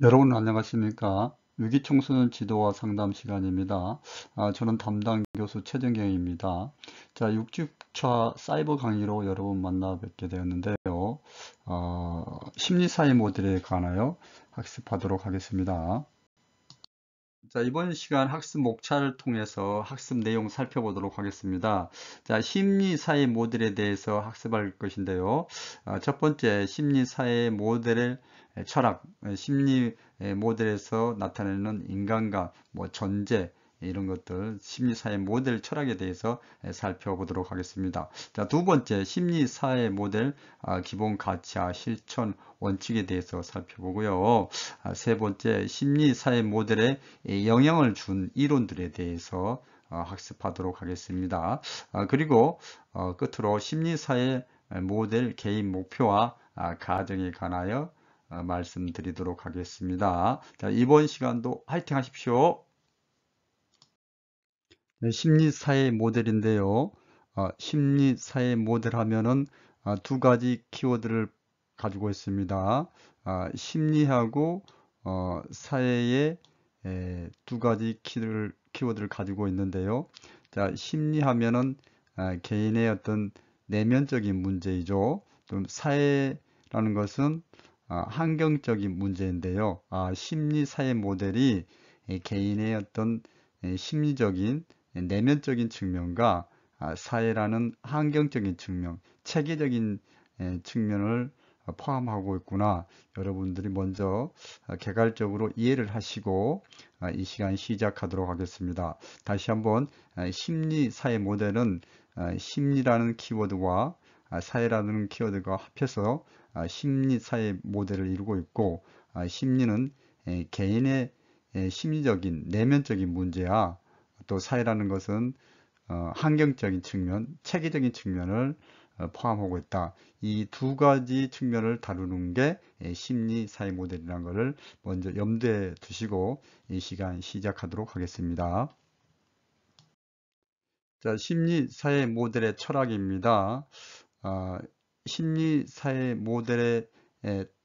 여러분 안녕하십니까? 위기청소년 지도와 상담 시간입니다. 저는 담당 교수 최정경입니다. 자, 6주차 사이버 강의로 여러분 만나 뵙게 되었는데요. 심리사회 모델에 관하여 학습하도록 하겠습니다. 자, 이번 시간 학습 목차를 통해서 학습 내용 살펴보도록 하겠습니다. 자, 심리사회 모델에 대해서 학습할 것인데요. 첫 번째, 심리사회 모델의 철학, 심리 모델에서 나타내는 인간관, 전제, 이런 것들, 심리사회 모델 철학에 대해서 살펴보도록 하겠습니다. 자, 두 번째, 심리사회 모델 기본 가치와 실천 원칙에 대해서 살펴보고요. 세 번째, 심리사회 모델에 영향을 준 이론들에 대해서 학습하도록 하겠습니다. 그리고 끝으로 심리사회 모델 개인 목표와 가정에 관하여 말씀드리도록 하겠습니다. 자, 이번 시간도 화이팅 하십시오. 네, 심리사회 모델인데요. 심리사회 모델 하면은 두 가지 키워드를 가지고 있습니다. 심리하고 사회의 두 가지 키워드를 가지고 있는데요. 자, 심리하면은 개인의 어떤 내면적인 문제이죠. 또 사회라는 것은 환경적인 문제인데요. 심리사회 모델이 개인의 어떤 심리적인 내면적인 측면과 사회라는 환경적인 측면, 체계적인 측면을 포함하고 있구나. 여러분들이 먼저 개괄적으로 이해를 하시고 이 시간 시작하도록 하겠습니다. 다시 한번 심리 사회 모델은 심리라는 키워드와 사회라는 키워드가 합해서 심리 사회 모델을 이루고 있고, 심리는 개인의 심리적인 내면적인 문제야, 또 사회라는 것은 환경적인 측면, 체계적인 측면을 포함하고 있다. 이 두 가지 측면을 다루는 게 심리 사회 모델이라는 것을 먼저 염두에 두시고 이 시간 시작하도록 하겠습니다. 자, 심리 사회 모델의 철학입니다. 아, 심리 사회 모델의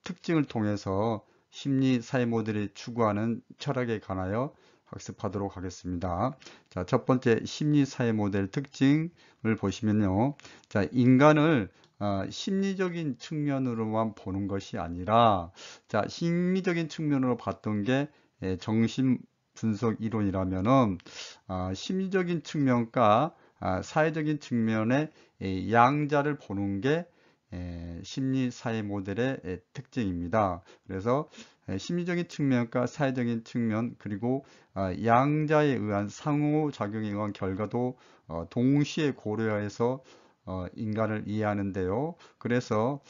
특징을 통해서 심리 사회 모델이 추구하는 철학에 관하여 학습하도록 하겠습니다. 자, 첫 번째 심리 사회 모델 특징을 보시면요. 자, 인간을 심리적인 측면으로만 보는 것이 아니라, 자, 심리적인 측면으로 봤던 게 정신 분석 이론이라면은 심리적인 측면과 사회적인 측면의 양자를 보는 게 심리 사회 모델의 특징입니다. 그래서 심리적인 측면과 사회적인 측면, 그리고 양자에 의한 상호작용에 의한 결과도 동시에 고려해서 인간을 이해하는데요. 그래서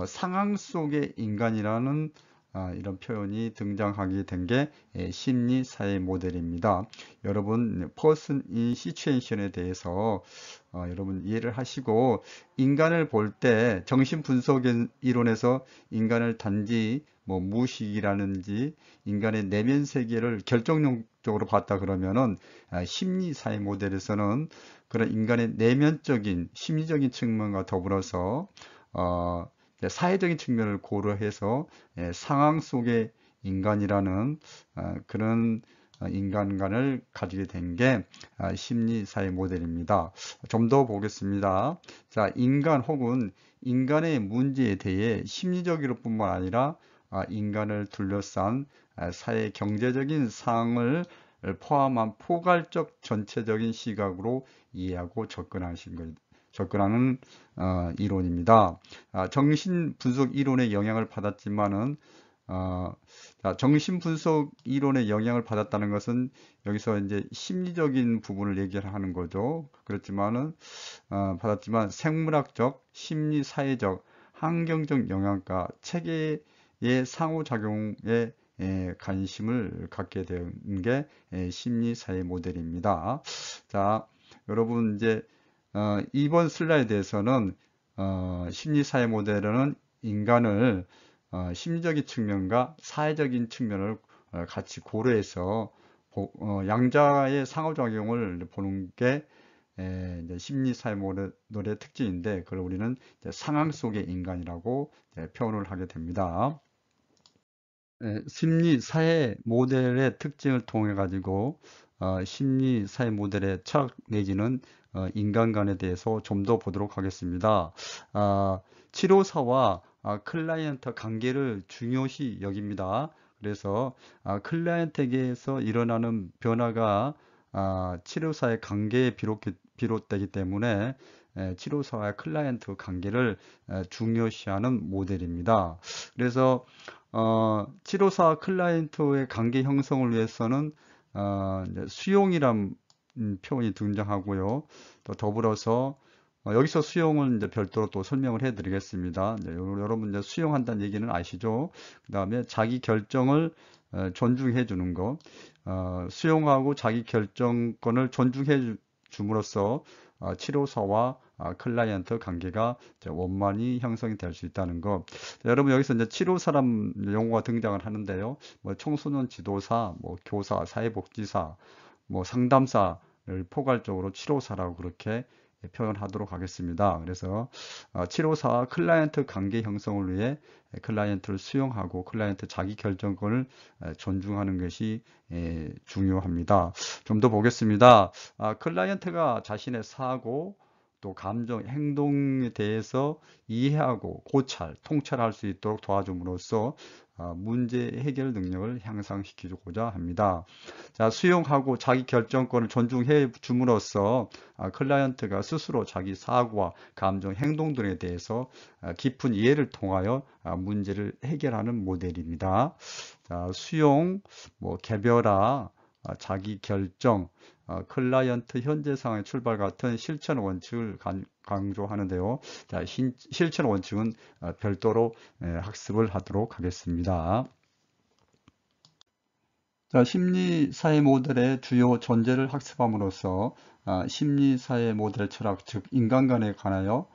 상황 속의 인간이라는 이런 표현이 등장하게 된 게 심리 사회 모델입니다. 여러분, person in situation에 대해서 여러분 이해를 하시고, 인간을 볼 때 정신 분석 이론에서 인간을 단지 무의식이라는지 인간의 내면 세계를 결정적으로 봤다 그러면은 심리 사회 모델에서는 그런 인간의 내면적인 심리적인 측면과 더불어서 사회적인 측면을 고려해서 상황 속의 인간이라는 그런 인간관을 가지게 된 게 심리사회 모델입니다. 좀 더 보겠습니다. 자, 인간 혹은 인간의 문제에 대해 심리적으로 뿐만 아니라 인간을 둘러싼 사회 경제적인 상황을 포함한 포괄적 전체적인 시각으로 이해하고 접근하는 이론입니다. 정신 분석 이론의 영향을 받았지만은 정신 분석 이론의 영향을 받았다는 것은 여기서 이제 심리적인 부분을 얘기를 하는 거죠. 그렇지만은 받았지만 생물학적, 심리 사회적, 환경적 영향과 체계의 상호작용에 관심을 갖게 된 게 심리 사회 모델입니다. 자, 여러분 이제 이번 슬라이드에서는 심리사회 모델은 인간을 심리적인 측면과 사회적인 측면을 같이 고려해서 양자의 상호작용을 보는 게 이제 심리사회 모델의 특징인데, 그걸 우리는 이제 상황 속의 인간이라고 표현을 하게 됩니다. 심리 사회 모델의 특징을 통해 가지고 심리 사회 모델의 철학 내지는 인간관에 대해서 좀 더 보도록 하겠습니다. 치료사와 클라이언트 관계를 중요시 여깁니다. 그래서 클라이언트에게서 일어나는 변화가 치료사의 관계에 비롯되기 때문에 치료사와 클라이언트 관계를 중요시하는 모델입니다. 그래서 치료사 클라이언트의 관계 형성을 위해서는 이제 수용이란 표현이 등장하고요. 또 더불어서 여기서 수용은 이제 별도로 또 설명을 해드리겠습니다. 여러분 이제 수용한다는 얘기는 아시죠? 그 다음에 자기 결정을 존중해 주는 것, 수용하고 자기 결정권을 존중해 줌으로써 치료사와 클라이언트 관계가 원만히 형성이 될 수 있다는 것. 여러분 여기서 이제 치료사람 용어가 등장을 하는데요. 뭐 청소년 지도사, 뭐 교사, 사회복지사, 뭐 상담사를 포괄적으로 치료사라고 그렇게 표현하도록 하겠습니다. 그래서 치료사와 클라이언트 관계 형성을 위해 클라이언트를 수용하고 클라이언트 자기 결정권을 존중하는 것이 중요합니다. 좀 더 보겠습니다. 클라이언트가 자신의 사고, 또 감정, 행동에 대해서 이해하고 고찰, 통찰할 수 있도록 도와줌으로써 문제 해결 능력을 향상시키고자 합니다. 자, 수용하고 자기 결정권을 존중해 줌으로써 클라이언트가 스스로 자기 사고와 감정, 행동 등에 대해서 깊은 이해를 통하여 문제를 해결하는 모델입니다. 자, 수용, 뭐 개별화, 자기 결정, 클라이언트 현재 상황의 출발 같은 실천 원칙을 강조하는데요. 자, 실천 원칙은 별도로 학습을 하도록 하겠습니다. 자, 심리사회 모델의 주요 존재를 학습함으로써 심리사회 모델 철학, 즉 인간관에 관하여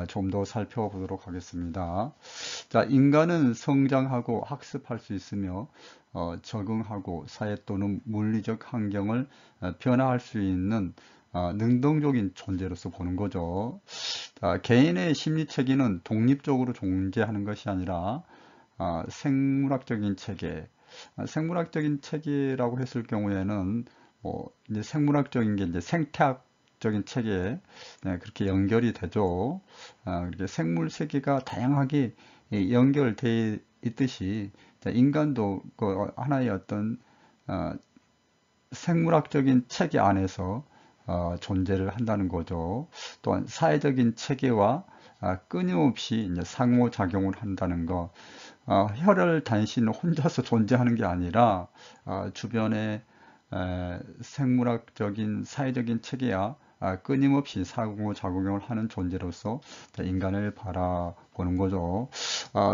좀 더 살펴보도록 하겠습니다. 자, 인간은 성장하고 학습할 수 있으며 적응하고 사회 또는 물리적 환경을 변화할 수 있는 능동적인 존재로서 보는 거죠. 자, 개인의 심리 체계는 독립적으로 존재하는 것이 아니라 생물학적인 체계, 생물학적인 체계라고 했을 경우에는 이제 생물학적인 게 이제 생태학적인 체계에 그렇게 연결이 되죠. 그렇게 생물 세계가 다양하게 연결되어 있듯이 인간도 그 하나의 어떤 생물학적인 체계 안에서 존재를 한다는 거죠. 또한 사회적인 체계와 끊임없이 이제 상호작용을 한다는 것. 혈혈 단신 혼자서 존재하는 게 아니라 주변의 생물학적인 사회적인 체계와 끊임없이 상호작용을 하는 존재로서 인간을 바라보는 거죠.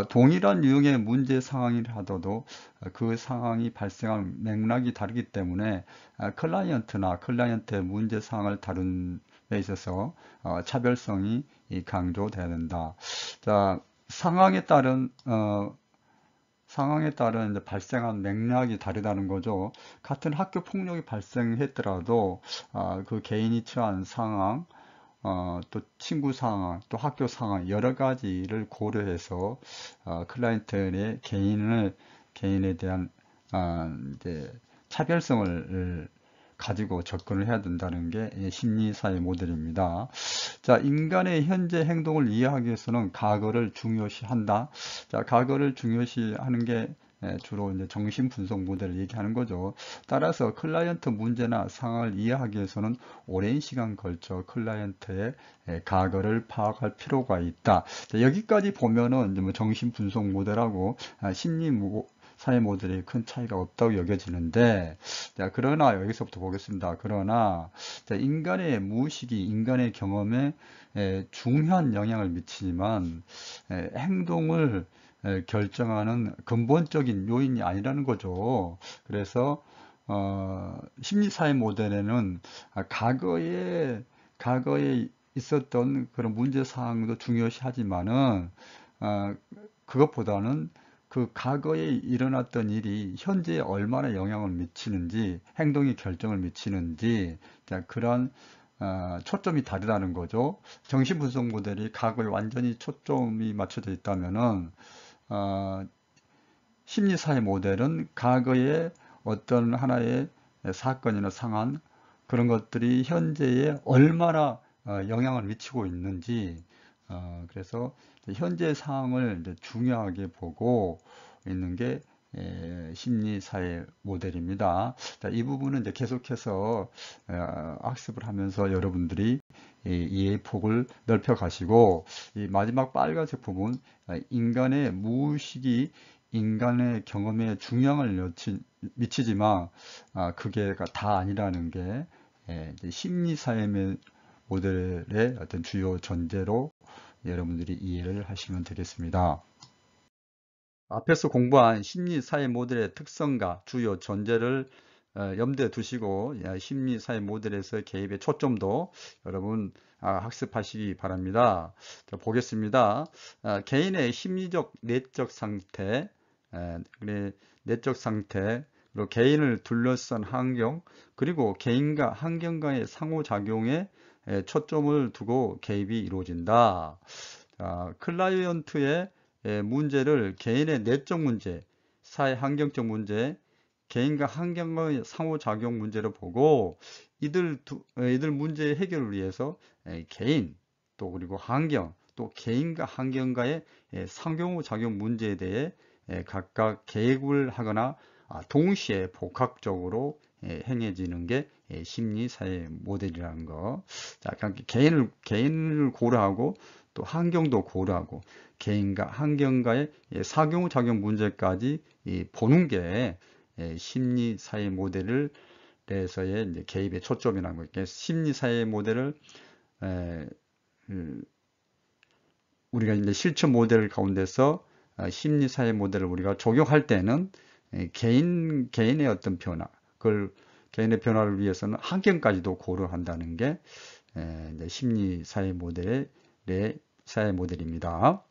동일한 유형의 문제 상황이라 하더라도 그 상황이 발생한 맥락이 다르기 때문에 클라이언트나 클라이언트의 문제 상황을 다룬 데 있어서 차별성이 강조돼야 된다. 자, 상황에 따른 이제 발생한 맥락이 다르다는 거죠. 같은 학교 폭력이 발생했더라도 그 개인이 처한 상황, 또 친구 상황, 또 학교 상황 여러 가지를 고려해서 클라이언트의 개인에 대한 이제 차별성을 가지고 접근을 해야 된다는 게 심리사회 모델입니다. 자, 인간의 현재 행동을 이해하기 위해서는 과거를 중요시한다. 자, 과거를 중요시하는 게 주로 이제 정신분석 모델을 얘기하는 거죠. 따라서 클라이언트 문제나 상황을 이해하기 위해서는 오랜 시간 걸쳐 클라이언트의 과거를 파악할 필요가 있다. 자, 여기까지 보면은 이제 뭐 정신분석 모델하고 심리 사회 모델이 큰 차이가 없다고 여겨지는데, 자, 그러나 여기서부터 보겠습니다. 그러나 자, 인간의 무의식이 인간의 경험에 중요한 영향을 미치지만 행동을 결정하는 근본적인 요인이 아니라는 거죠. 그래서 심리사회 모델에는 과거에 있었던 그런 문제 사항도 중요시하지만은 그것보다는 그 과거에 일어났던 일이 현재에 얼마나 영향을 미치는지, 행동에 결정을 미치는지, 그런 초점이 다르다는 거죠. 정신분석 모델이 과거에 완전히 초점이 맞춰져 있다면은 심리사회 모델은 과거의 어떤 하나의 사건이나 상황, 그런 것들이 현재에 얼마나 영향을 미치고 있는지, 그래서 현재 상황을 이제 중요하게 보고 있는 게 심리사회 모델입니다. 자, 이 부분은 이제 계속해서 학습을 하면서 여러분들이 이해의 폭을 넓혀 가시고, 이 마지막 빨간색 부분, 인간의 무의식이 인간의 경험에 중요함을 미치지만 그게 다 아니라는 게 이제 심리사회 모델의 어떤 주요 전제로 여러분들이 이해를 하시면 되겠습니다. 앞에서 공부한 심리사회 모델의 특성과 주요 전제를 염두에 두시고 심리사회 모델에서 개입의 초점도 여러분 학습하시기 바랍니다. 자, 보겠습니다. 개인의 심리적 내적 상태, 내적 상태, 그리고 개인을 둘러싼 환경, 그리고 개인과 환경과의 상호작용에 초점을 두고 개입이 이루어진다. 클라이언트의 문제를 개인의 내적 문제, 사회 환경적 문제, 개인과 환경의 상호작용 문제로 보고 이들 문제의 해결을 위해서 개인 또 그리고 환경 또 개인과 환경과의 상호작용 문제에 대해 각각 계획을 하거나 동시에 복합적으로 행해지는 게 심리사회 모델이라는 거. 자, 그러니까 개인을 고려하고 또 환경도 고려하고 개인과 환경과의 상호작용 문제까지 보는 게 심리사회 모델을 에서의 이제 개입의 초점이라는 거예요. 그러니까 심리사회 모델을 우리가 이제 실천 모델 가운데서 심리사회 모델을 우리가 적용할 때는 개인의 어떤 변화, 그걸 개인의 변화를 위해서는 환경까지도 고려한다는 게 이제 심리사회 모델의 사회 모델입니다.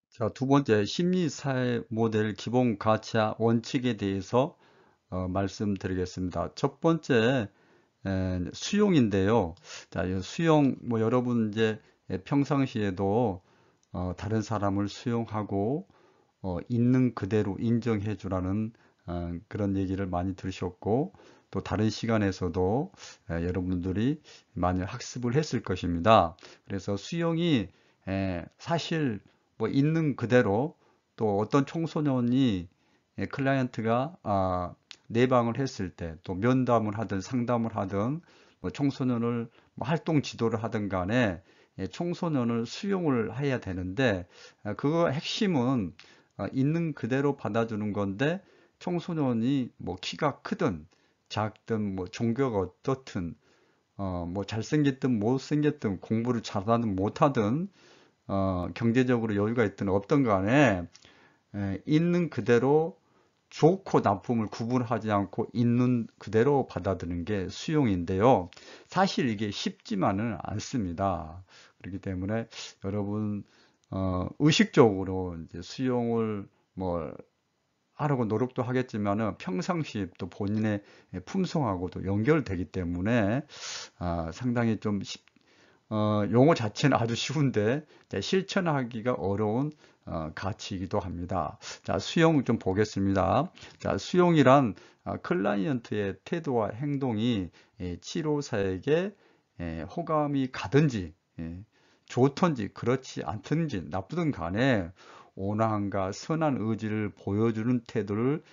자, 두 번째 심리사회 모델 기본 가치와 원칙에 대해서 말씀드리겠습니다. 첫 번째 수용인데요. 자, 이 수용 뭐 여러분 이제 평상시에도 다른 사람을 수용하고 있는 그대로 인정해 주라는 그런 얘기를 많이 들으셨고 또 다른 시간에서도 여러분들이 많이 학습을 했을 것입니다. 그래서 수용이 사실 뭐 있는 그대로 또 어떤 청소년이 클라이언트가 내방을 했을 때 또 면담을 하든 상담을 하든 뭐 청소년을 뭐 활동 지도를 하든 간에 청소년을 수용을 해야 되는데 그거 핵심은 있는 그대로 받아주는 건데 청소년이 뭐 키가 크든 작든 뭐 종교가 어떻든 뭐 잘생겼든 못생겼든 공부를 잘하든 못하든 경제적으로 여유가 있든 없든 간에 있는 그대로 좋고 나쁨을 구분하지 않고 있는 그대로 받아들이는 게 수용인데요. 사실 이게 쉽지만은 않습니다. 그렇기 때문에 여러분 의식적으로 이제 수용을 뭐 하려고 노력도 하겠지만은 평상시 또 본인의 품성하고도 연결되기 때문에 상당히 좀 용어 자체는 아주 쉬운데 실천하기가 어려운 가치이기도 합니다. 자, 수용 좀 보겠습니다. 자, 수용이란 클라이언트의 태도와 행동이 치료사에게 호감이 가든지 좋든지 그렇지 않든지 나쁘든 간에 온화함과 선한 의지를 보여주는 태도를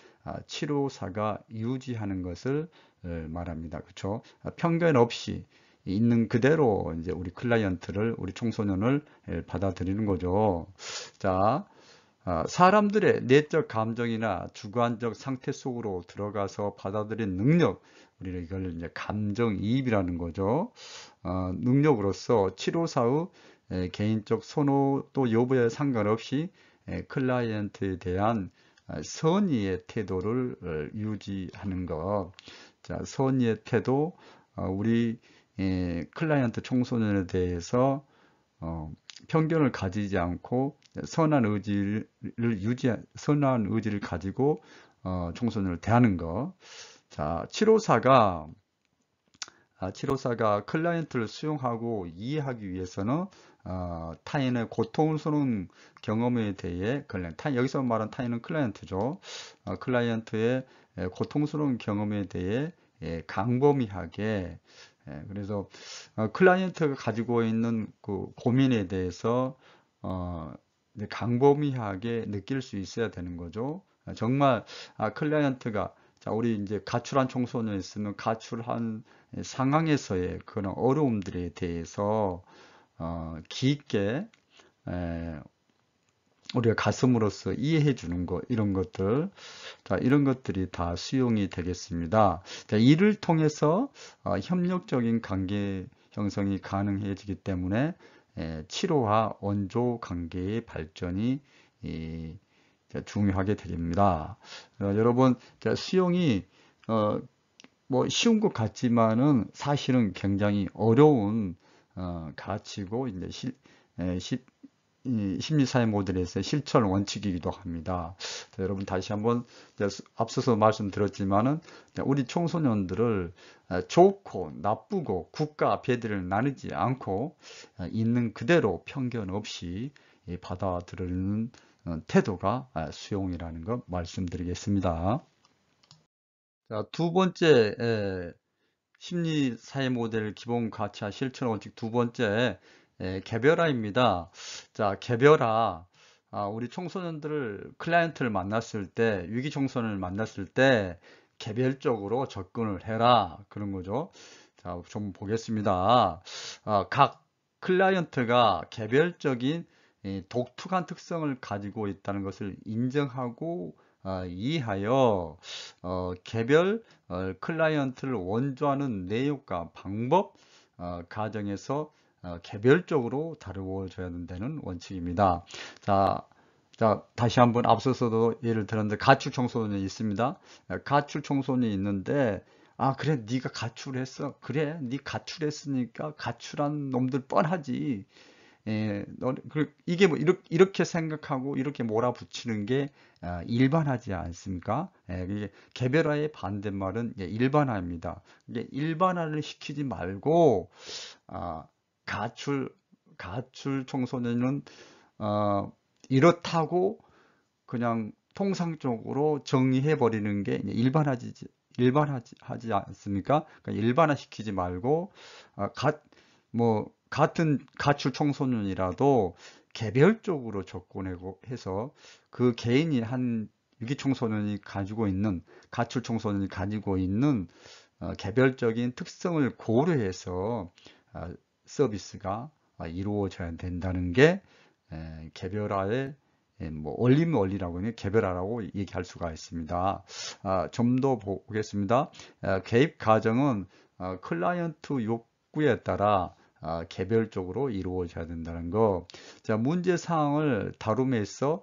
치료사가 유지하는 것을 말합니다. 그렇죠? 편견 없이 있는 그대로 이제 우리 클라이언트를 우리 청소년을 받아들이는 거죠. 자, 사람들의 내적 감정이나 주관적 상태 속으로 들어가서 받아들인 능력, 우리가 이걸 이제 감정이입이라는 거죠. 능력으로서 치료사의 개인적 선호도 여부에 상관없이 클라이언트에 대한 선의의 태도를 유지하는 것. 자, 선의의 태도, 우리 클라이언트 청소년에 대해서 편견을 가지지 않고 선한 의지를 가지고 청소년을 대하는 것. 자, 치료사가 클라이언트를 수용하고 이해하기 위해서는 타인의 고통스러운 경험에 대해 여기서 말한 타인은 클라이언트죠. 클라이언트의 고통스러운 경험에 대해 광범위하게 그래서 클라이언트가 가지고 있는 그 고민에 대해서 광범위하게 느낄 수 있어야 되는 거죠. 정말 클라이언트가 자, 우리 이제 가출한 청소년이 있으면 가출한 상황에서의 그런 어려움들에 대해서 깊게 우리가 가슴으로써 이해해 주는 것, 이런 것들, 자, 이런 것들이 다 수용이 되겠습니다. 자, 이를 통해서 협력적인 관계 형성이 가능해지기 때문에 치료와 원조 관계의 발전이 중요하게 됩니다. 여러분, 수용이 뭐 쉬운 것 같지만은 사실은 굉장히 어려운 가치고 이제 심리사회 모델에서의 실천 원칙이기도 합니다. 자, 여러분 다시 한번 앞서서 말씀드렸지만은 우리 청소년들을 좋고 나쁘고 국가 배들을 나누지 않고 있는 그대로 편견 없이 받아들이는 태도가 수용이라는 것 말씀드리겠습니다. 자, 두 번째 심리사회 모델 기본 가치와 실천 원칙 두 번째 개별화입니다. 자, 개별화. 우리 청소년들을 클라이언트를 만났을 때 위기 청소년을 만났을 때 개별적으로 접근을 해라 그런 거죠. 자, 좀 보겠습니다. 각 클라이언트가 개별적인 독특한 특성을 가지고 있다는 것을 인정하고 이해하여 개별 클라이언트를 원조하는 내용과 방법 가정에서 개별적으로 다루어져야 된다는 원칙입니다. 자, 다시 한번 앞서서도 예를 들었는데 가출 청소년이 있습니다. 가출 청소년이 있는데 그래 네가 가출했어. 그래 네 가출했으니까 가출한 놈들 뻔하지. 이게 뭐 이렇게 생각하고 이렇게 몰아붙이는 게 일반화지 않습니까? 이게 개별화의 반대말은 일반화입니다. 이게 일반화를 시키지 말고 아, 가출 청소년은 이렇다고 그냥 통상적으로 정리해 버리는 게 일반하지 않습니까? 그러니까 일반화 시키지 말고 같은 가출 청소년이라도 개별적으로 접근하고 해서 그 개인이 한 위기 청소년이 가지고 있는 가출 청소년이 가지고 있는 개별적인 특성을 고려해서 서비스가 이루어져야 된다는 게 개별화의 뭐 원리라고 하면 개별화라고 얘기할 수가 있습니다. 좀 더 보겠습니다. 개입 과정은 클라이언트 욕구에 따라 개별적으로 이루어져야 된다는 거. 자, 문제 사항을 다룸에서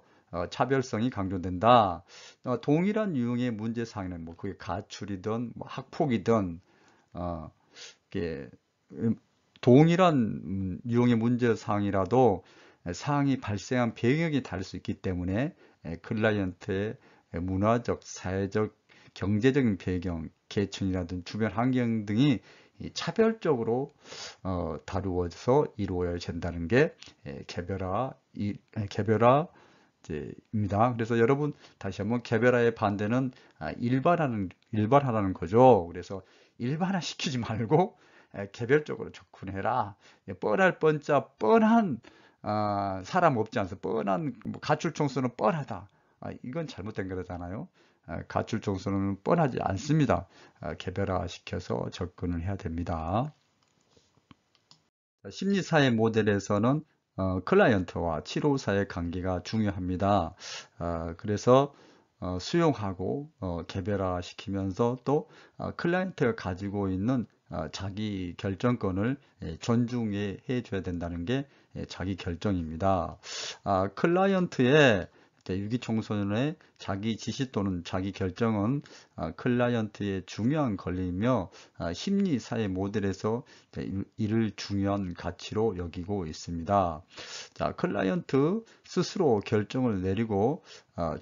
차별성이 강조된다. 동일한 유형의 문제 사항은 뭐 그게 가출이든 뭐 학폭이든 이게 동일한 유형의 문제 사항이라도 사항이 발생한 배경이 다를 수 있기 때문에 클라이언트의 문화적, 사회적, 경제적인 배경, 계층이라든 주변 환경 등이 차별적으로 다루어져서 이루어야 된다는 게 개별화입니다. 그래서 여러분 다시 한번 개별화의 반대는 일반화라는 거죠. 그래서 일반화 시키지 말고 개별적으로 접근해라. 뻔할 뻔자 뻔한 사람 없지 않습니까? 뻔한 뭐 가출 청소는 뻔하다. 이건 잘못된 거잖아요. 가출 청소는 뻔하지 않습니다. 개별화 시켜서 접근을 해야 됩니다. 심리사회 모델에서는 클라이언트와 치료사의 관계가 중요합니다. 그래서 수용하고 개별화 시키면서 또 클라이언트가 가지고 있는 자기 결정권을 존중해 줘야 된다는 게 자기 결정입니다. 클라이언트의 위기 청소년의 자기 지시 또는 자기 결정은 클라이언트의 중요한 권리이며 심리사회 모델에서 이를 중요한 가치로 여기고 있습니다. 자, 클라이언트 스스로 결정을 내리고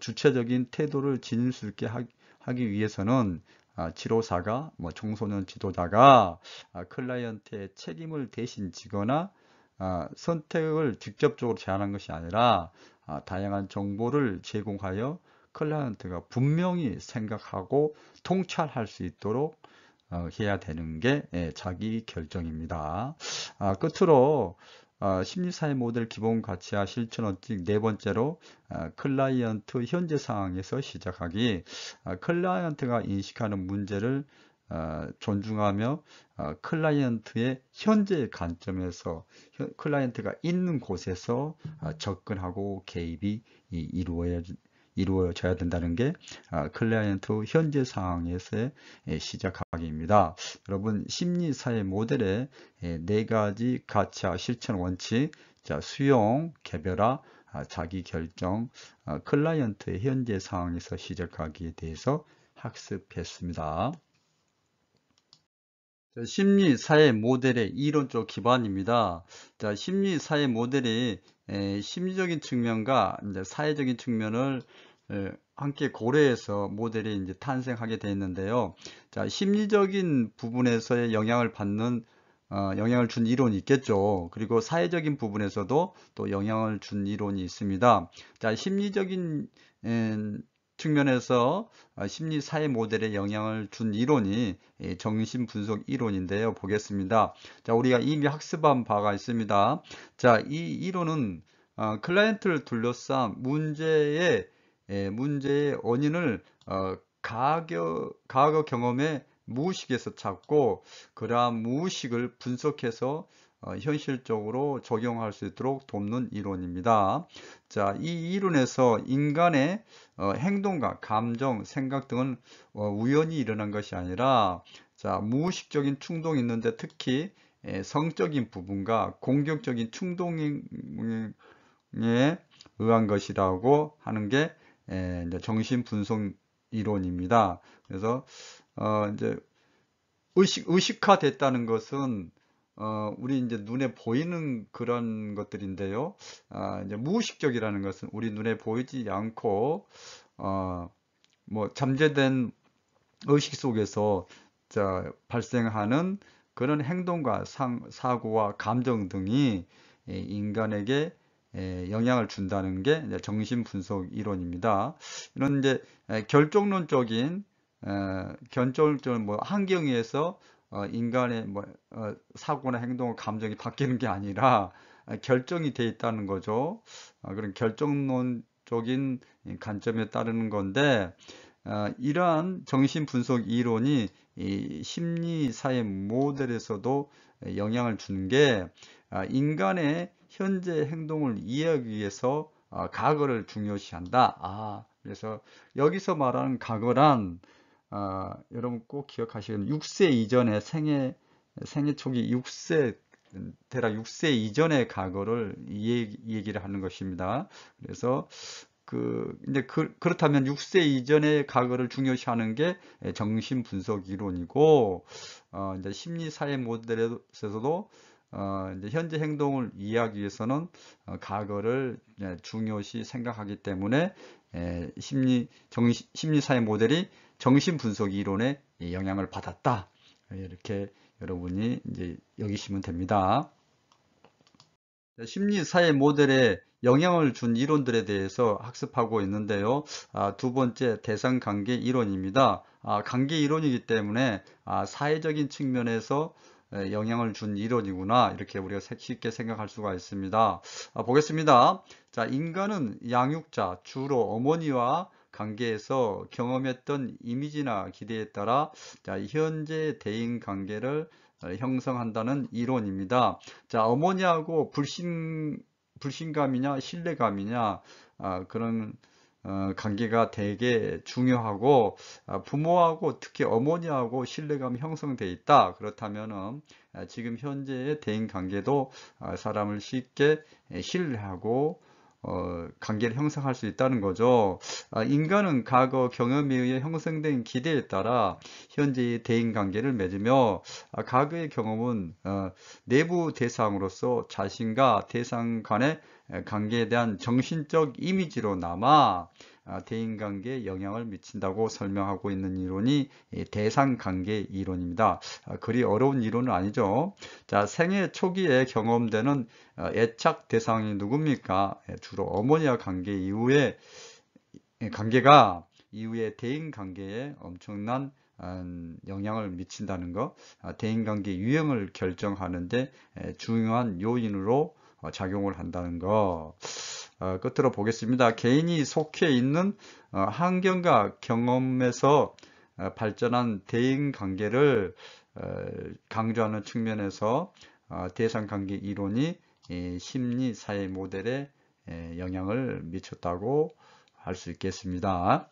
주체적인 태도를 지닐 수 있게 하기 위해서는 치료사가 청소년 지도자가 클라이언트의 책임을 대신 지거나 선택을 직접적으로 제한한 것이 아니라 다양한 정보를 제공하여 클라이언트가 분명히 생각하고 통찰할 수 있도록 해야 되는 게 자기 결정입니다. 끝으로 심리사회 모델 기본 가치와 실천 원칙 네 번째로 클라이언트 현재 상황에서 시작하기. 클라이언트가 인식하는 문제를 존중하며 클라이언트의 현재 관점에서 클라이언트가 있는 곳에서 접근하고 개입이 이루어져야 된다는 게 클라이언트 현재 상황에서의 시작하기입니다. 여러분 심리사회 모델의 네 가지 가치와 실천 원칙, 수용, 개별화, 자기결정, 클라이언트의 현재 상황에서 시작하기에 대해서 학습했습니다. 심리 사회 모델의 이론적 기반입니다. 심리 사회 모델이 심리적인 측면과 이제 사회적인 측면을 함께 고려해서 모델이 이제 탄생하게 되었는데요. 심리적인 부분에서의 영향을 준 이론이 있겠죠. 그리고 사회적인 부분에서도 또 영향을 준 이론이 있습니다. 심리적인 측면에서 심리 사회 모델에 영향을 준 이론이 정신분석 이론인데요. 보겠습니다. 우리가 이미 학습한 바가 있습니다. 이 이론은 클라이언트를 둘러싼 문제의 원인을 과거 경험의 무의식에서 찾고 그러한 무의식을 분석해서 현실적으로 적용할 수 있도록 돕는 이론입니다. 이 이론에서 인간의 행동과 감정, 생각 등은 우연히 일어난 것이 아니라 무의식적인 충동이 있는데 특히 성적인 부분과 공격적인 충동에 의한 것이라고 하는 게 이제 정신분석 이론입니다. 그래서 이제 의식화됐다는 것은 우리 이제 눈에 보이는 그런 것들인데요. 이제 무의식적이라는 것은 우리 눈에 보이지 않고 뭐 잠재된 의식 속에서 발생하는 그런 행동과 사고와 감정 등이 인간에게 영향을 준다는 게 이제 정신분석 이론입니다. 이런 이제 결정론적인 뭐 환경에서 인간의 뭐 사고나 행동, 감정이 바뀌는 게 아니라 결정이 돼 있다는 거죠. 그런 결정론적인 관점에 따르는 건데 이러한 정신분석 이론이 이 심리사회 모델에서도 영향을 주는 게 인간의 현재 행동을 이해하기 위해서 과거를 중요시한다. 그래서 여기서 말하는 과거란 여러분 꼭 기억하시면 6세 이전의 생애 초기 6세 대략 6세 이전의 과거를 얘기를 하는 것입니다. 그래서 이제 그렇다면 6세 이전의 과거를 중요시하는 게 정신분석 이론이고 이제 심리사회 모델에서도 이제 현재 행동을 이해하기 위해서는 과거를 중요시 생각하기 때문에 심리사회 모델이 정신분석 이론에 영향을 받았다. 이렇게 여러분이 이제 여기시면 됩니다. 심리사회 모델에 영향을 준 이론들에 대해서 학습하고 있는데요. 두 번째 대상관계 이론입니다. 관계 이론이기 때문에 사회적인 측면에서 영향을 준 이론이구나 이렇게 우리가 쉽게 생각할 수가 있습니다. 보겠습니다. 인간은 양육자, 주로 어머니와 관계에서 경험했던 이미지나 기대에 따라 현재 대인 관계를 형성한다는 이론입니다. 어머니하고 불신감이냐 신뢰감이냐 그런 관계가 되게 중요하고 부모하고 특히 어머니하고 신뢰감이 형성되어 있다. 그렇다면은 지금 현재의 대인 관계도 사람을 쉽게 신뢰하고 관계를 형성할 수 있다는 거죠. 인간은 과거 경험에 의해 형성된 기대에 따라 현재의 대인 관계를 맺으며 과거의 경험은 내부 대상으로서 자신과 대상 간의 관계에 대한 정신적 이미지로 남아 대인관계에 영향을 미친다고 설명하고 있는 이론이 대상관계 이론입니다. 그리 어려운 이론은 아니죠. 자, 생애 초기에 경험되는 애착 대상이 누굽니까? 주로 어머니와 관계가 이후에 대인관계에 엄청난 영향을 미친다는 것, 대인관계 유형을 결정하는데 중요한 요인으로 작용을 한다는 것. 끝으로 보겠습니다. 개인이 속해 있는 환경과 경험에서 발전한 대인관계를 강조하는 측면에서 대상관계 이론이 심리 사회 모델에 영향을 미쳤다고 할 수 있겠습니다.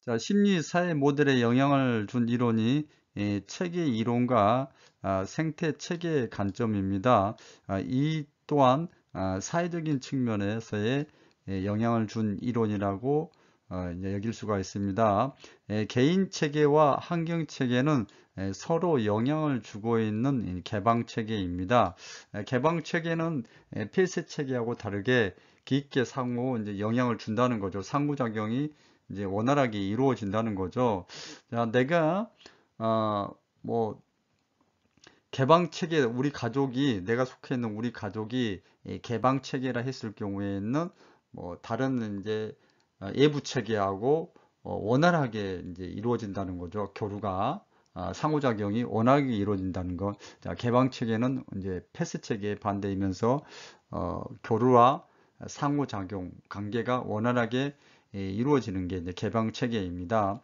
자, 심리 사회 모델에 영향을 준 이론이 체계 이론과 생태 체계의 관점입니다. 이 또한 사회적인 측면에서의 영향을 준 이론이라고 이제 여길 수가 있습니다. 개인 체계와 환경 체계는 서로 영향을 주고 있는 개방 체계입니다. 개방 체계는 폐쇄 체계하고 다르게 깊게 상호 이제 영향을 준다는 거죠. 상호작용이 이제 원활하게 이루어진다는 거죠. 자, 내가 뭐 개방 체계 우리 가족이 내가 속해 있는 우리 가족이 개방 체계라 했을 경우에는 뭐 다른 이제 외부 체계하고 원활하게 이제 이루어진다는 거죠. 교류가 상호작용이 원활하게 이루어진다는 것. 자, 개방 체계는 이제 폐쇄 체계에 반대이면서 교류와 상호작용 관계가 원활하게 이루어지는 게 이제 개방 체계입니다.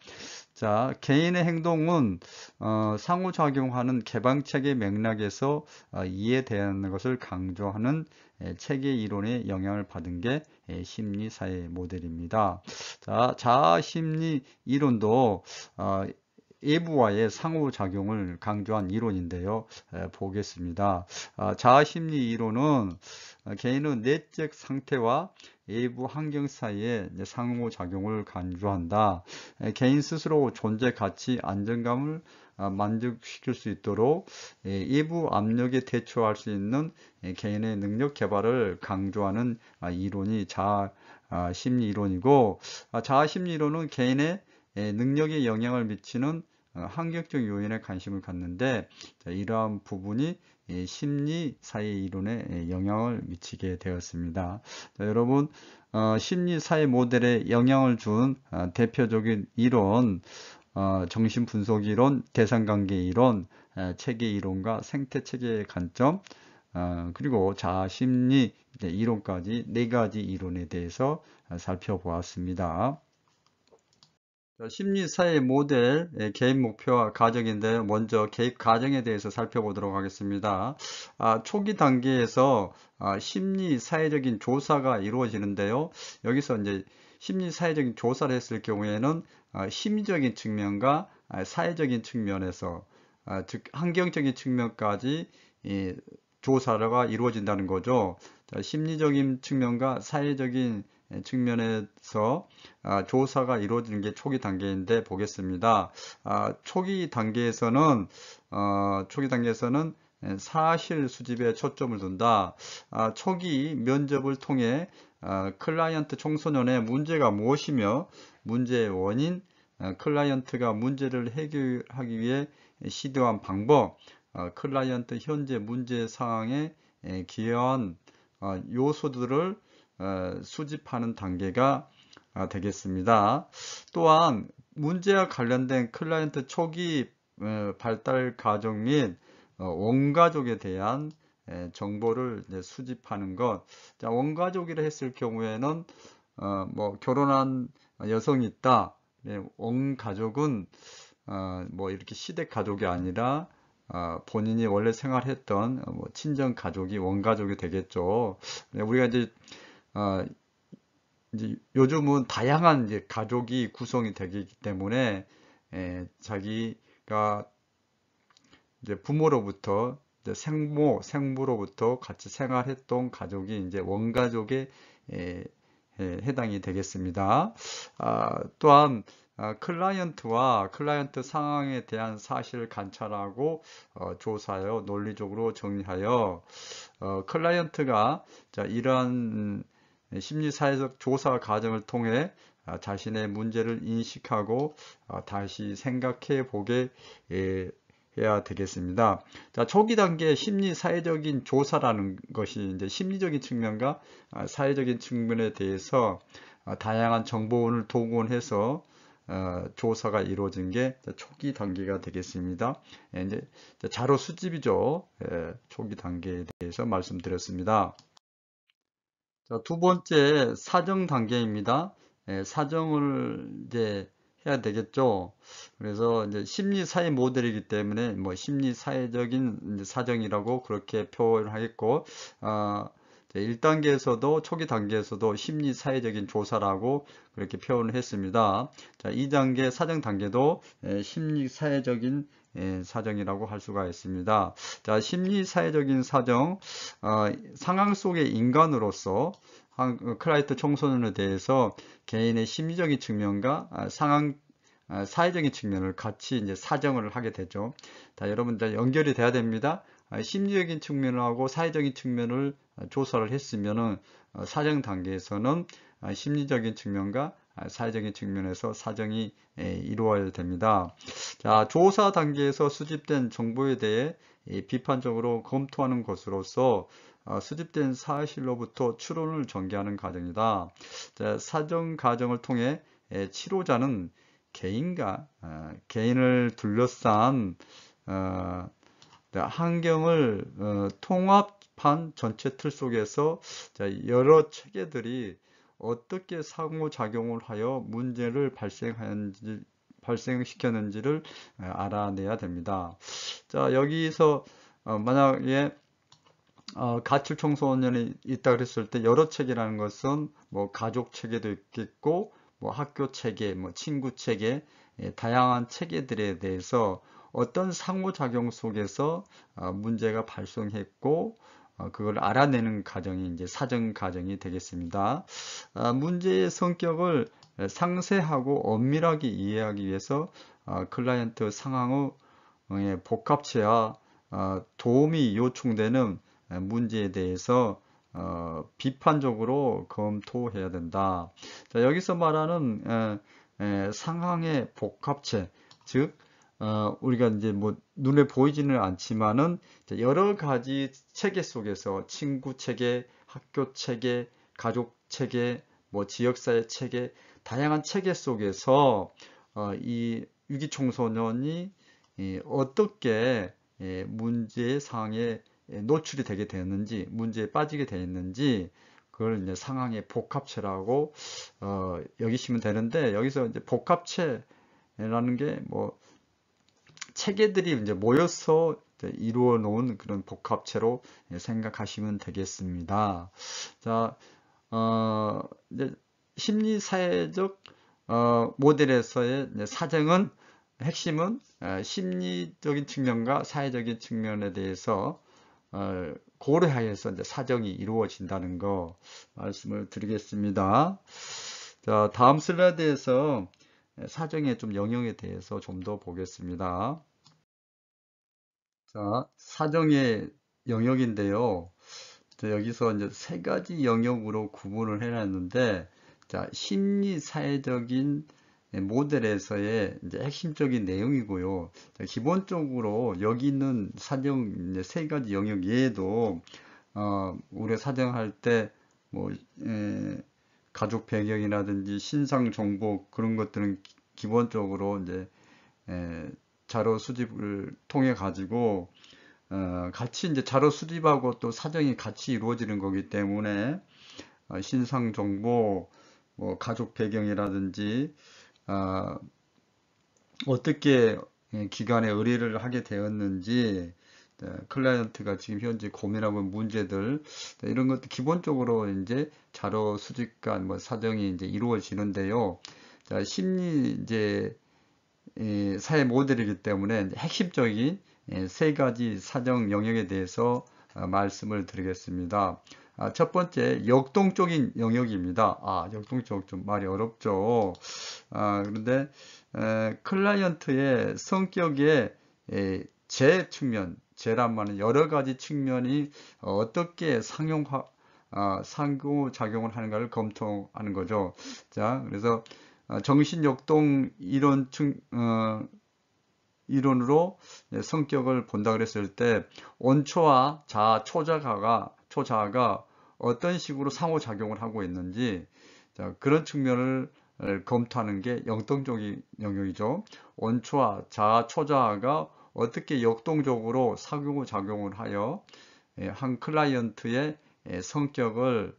자, 개인의 행동은 상호작용하는 개방체계 맥락에서 이해되는 것을 강조하는 체계 이론의 영향을 받은 게 심리사회 모델입니다. 자, 자아심리 이론도 외부와의 상호작용을 강조한 이론인데요. 보겠습니다. 자아심리 이론은 개인의 내적 상태와 외부 환경 사이에 상호작용을 강조한다. 개인 스스로 존재 가치, 안정감을 만족시킬 수 있도록 외부 압력에 대처할 수 있는 개인의 능력 개발을 강조하는 이론이 자아심리 이론이고, 자아심리 이론은 개인의 능력에 영향을 미치는 환경적 요인에 관심을 갖는데, 이러한 부분이 심리사회 이론에 영향을 미치게 되었습니다. 자, 여러분, 심리사회 모델에 영향을 준 대표적인 이론, 정신분석 이론, 대상관계 이론, 체계 이론과 생태체계의 관점, 그리고 자아심리 이론까지 네 가지 이론에 대해서 살펴보았습니다. 심리사회 모델 개입 목표와 과정인데 먼저 개입 과정에 대해서 살펴보도록 하겠습니다. 초기 단계에서 심리사회적인 조사가 이루어지는데요. 여기서 이제 심리사회적인 조사를 했을 경우에는 심리적인 측면과 사회적인 측면에서 즉 환경적인 측면까지 조사가 이루어진다는 거죠. 심리적인 측면과 사회적인 측면에서 조사가 이루어지는 게 초기 단계인데 보겠습니다. 초기 단계에서는 사실 수집에 초점을 둔다. 초기 면접을 통해 클라이언트 청소년의 문제가 무엇이며 문제의 원인, 클라이언트가 문제를 해결하기 위해 시도한 방법, 클라이언트 현재 문제 상황에 기여한 요소들을 수집하는 단계가 되겠습니다. 또한 문제와 관련된 클라이언트 초기 발달 과정 및 원가족에 대한 정보를 수집하는 것. 자, 원가족이라 했을 경우에는 뭐 결혼한 여성이 있다. 원가족은 뭐 이렇게 시댁 가족이 아니라 본인이 원래 생활했던 뭐 친정 가족이 원가족이 되겠죠. 우리가 이제 요즘은 다양한 이제 가족이 구성이 되기 때문에 자기가 이제 부모로부터 이제 생부로부터 같이 생활했던 가족이 이제 원가족에 해당이 되겠습니다. 또한 클라이언트와 클라이언트 상황에 대한 사실을 관찰하고 조사하여 논리적으로 정리하여 클라이언트가 자, 이러한 심리사회적 조사 과정을 통해 자신의 문제를 인식하고 다시 생각해 보게 해야 되겠습니다. 자, 초기 단계 심리 사회적인 조사라는 것이 이제 심리적인 측면과 사회적인 측면에 대해서 다양한 정보원을 동원해서 조사가 이루어진 게 초기 단계가 되겠습니다. 이제 자료 수집이죠. 초기 단계에 대해서 말씀드렸습니다. 자, 두 번째 사정 단계입니다. 사정을 이제 해야 되겠죠. 그래서 이제 심리 사회 모델이기 때문에 뭐 심리 사회적인 사정이라고 그렇게 표현하겠고, 1단계에서도 초기 단계에서도 심리 사회적인 조사라고 그렇게 표현을 했습니다. 자, 2단계 사정 단계도 심리 사회적인 사정이라고 할 수가 있습니다. 자, 심리 사회적인 사정, 상황 속의 인간으로서 클라이언트 청소년에 대해서 개인의 심리적인 측면과 사회적인 측면을 같이 이제 사정을 하게 되죠. 자, 여러분들 연결이 돼야 됩니다. 심리적인 측면하고 사회적인 측면을 조사를 했으면은 사정 단계에서는 심리적인 측면과 사회적인 측면에서 사정이 이루어야 됩니다. 자, 조사 단계에서 수집된 정보에 대해 비판적으로 검토하는 것으로서 수집된 사실로부터 추론을 전개하는 과정이다. 자, 사정 과정을 통해 치료자는 개인을 둘러싼 환경을 통합한 전체 틀 속에서 여러 체계들이 어떻게 상호작용을 하여 문제를 발생시켰는지를 알아내야 됩니다. 자, 여기서 만약에 가출 청소년이 있다 그랬을 때 여러 체계라는 것은 뭐 가족 체계도 있겠고 뭐 학교 체계, 뭐 친구 체계, 다양한 체계들에 대해서 어떤 상호작용 속에서 문제가 발생했고 그걸 알아내는 과정이 이제 사정 과정이 되겠습니다. 문제의 성격을 상세하고 엄밀하게 이해하기 위해서 클라이언트 상황의 복합체와 도움이 요청되는 문제에 대해서 비판적으로 검토해야 된다. 자, 여기서 말하는 상황의 복합체, 즉 우리가 이제 뭐 눈에 보이지는 않지만은 여러 가지 체계 속에서 친구 체계, 학교 체계, 가족 체계, 뭐 지역사회 체계, 다양한 체계 속에서 이 위기 청소년이 어떻게 문제의 상황에 노출이 되게 되었는지, 문제에 빠지게 되었는지, 그걸 이제 상황의 복합체라고 여기시면 되는데, 여기서 이제 복합체라는 게 뭐 체계들이 이제 모여서 이루어 놓은 그런 복합체로 생각하시면 되겠습니다. 자, 이제 심리사회적 모델에서의 사정은 핵심은 심리적인 측면과 사회적인 측면에 대해서 고려하여서 이제 사정이 이루어진다는 거 말씀을 드리겠습니다. 자, 다음 슬라이드에서 사정의 좀 영역에 대해서 좀 더 보겠습니다. 자, 사정의 영역인데요. 여기서 이제 세 가지 영역으로 구분을 해놨는데, 자, 심리 사회적인 모델에서의 이제 핵심적인 내용이고요. 자, 기본적으로 여기 있는 사정 이제 세 가지 영역 외에도 우리가 사정할 때 뭐 가족 배경이라든지 신상 정보 그런 것들은 기본적으로 이제 자료 수집을 통해 가지고 같이 이제 자료 수집하고 또 사정이 같이 이루어지는 거기 때문에 신상 정보, 뭐 가족 배경이라든지 어떻게 기관에 의뢰를 하게 되었는지, 클라이언트가 지금 현재 고민하고 있는 문제들, 이런 것도 기본적으로 이제 자료 수집과 뭐 사정이 이제 이루어지는데요. 자, 심리 이제 사회 모델이기 때문에 핵심적인 세 가지 사정 영역에 대해서 말씀을 드리겠습니다. 첫 번째, 역동적인 영역입니다. 역동적 좀 말이 어렵죠. 그런데 클라이언트의 성격의 제 측면, 제란 말은 여러 가지 측면이 어떻게 상호작용을 하는가를 검토하는 거죠. 자, 그래서 정신역동 이론으로 성격을 본다 그랬을 때 원초와 자아, 초자아가 어떤 식으로 상호작용을 하고 있는지, 자, 그런 측면을 검토하는 게 역동적인 영역이죠. 원초와 자아, 초자아가 어떻게 역동적으로 상호작용을 하여 한 클라이언트의 성격을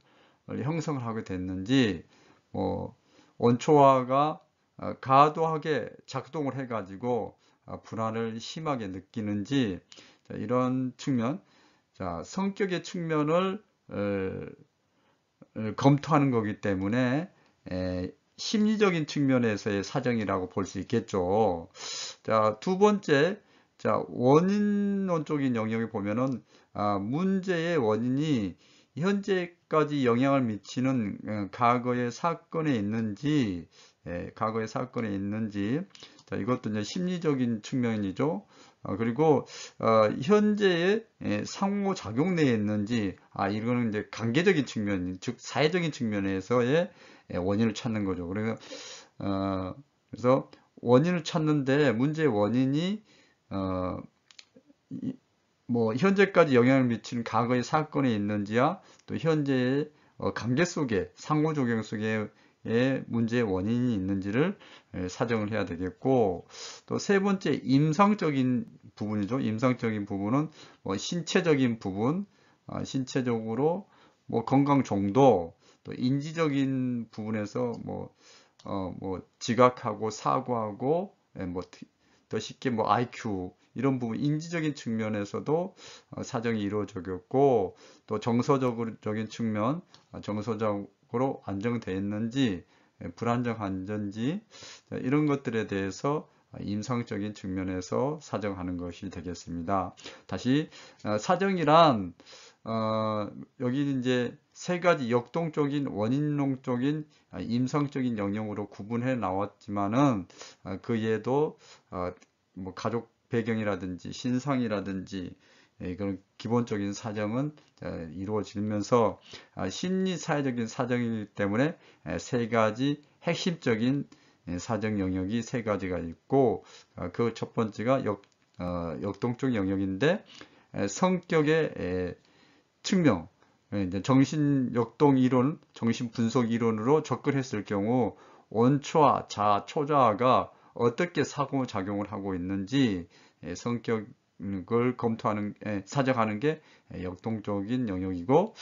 형성을 하게 됐는지, 뭐 원초화가 과도하게 작동을 해가지고 불안을 심하게 느끼는지, 자, 이런 측면, 자, 성격의 측면을 검토하는 거기 때문에 심리적인 측면에서의 사정이라고 볼 수 있겠죠. 자, 두 번째, 자, 원인론적인 영역에 보면은 문제의 원인이 현재까지 영향을 미치는 과거의 사건에 있는지, 자, 이것도 이제 심리적인 측면이죠. 그리고 현재의 상호작용 내에 있는지, 이거는 이제 관계적인 측면, 즉 사회적인 측면에서의 원인을 찾는 거죠. 그래서 원인을 찾는데 문제의 원인이 어, 뭐 현재까지 영향을 미치는 과거의 사건에 있는지야, 또 현재의 관계 속에, 상호작용 속에 문제의 원인이 있는지를 사정을 해야 되겠고, 또 세 번째 임상적인 부분이죠. 임상적인 부분은 뭐 신체적인 부분, 신체적으로 뭐 건강 정도, 또 인지적인 부분에서 뭐 지각하고 사고하고, 더 쉽게 뭐 IQ 이런 부분, 인지적인 측면에서도 사정이 이루어졌고, 또 정서적인 측면, 정서적으로 안정되어 있는지, 불안정한지, 이런 것들에 대해서 임상적인 측면에서 사정하는 것이 되겠습니다. 다시 사정이란 여기 이제 세 가지 역동적인, 원인론적인, 임상적인 영역으로 구분해 나왔지만은 그 외에도 뭐 가족 배경이라든지 신상이라든지 그런 기본적인 사정은 이루어지면서 심리 사회적인 사정이기 때문에 세 가지 핵심적인 사정 영역이 세 가지가 있고, 그 첫 번째가 역동적 영역인데, 성격의 측면, 이제 정신 역동 이론, 정신 분석 이론으로 접근했을 경우 원초와 자아, 초자아가 어떻게 사고 작용을 하고 있는지 성격을 사정하는 게 역동적인 영역이고,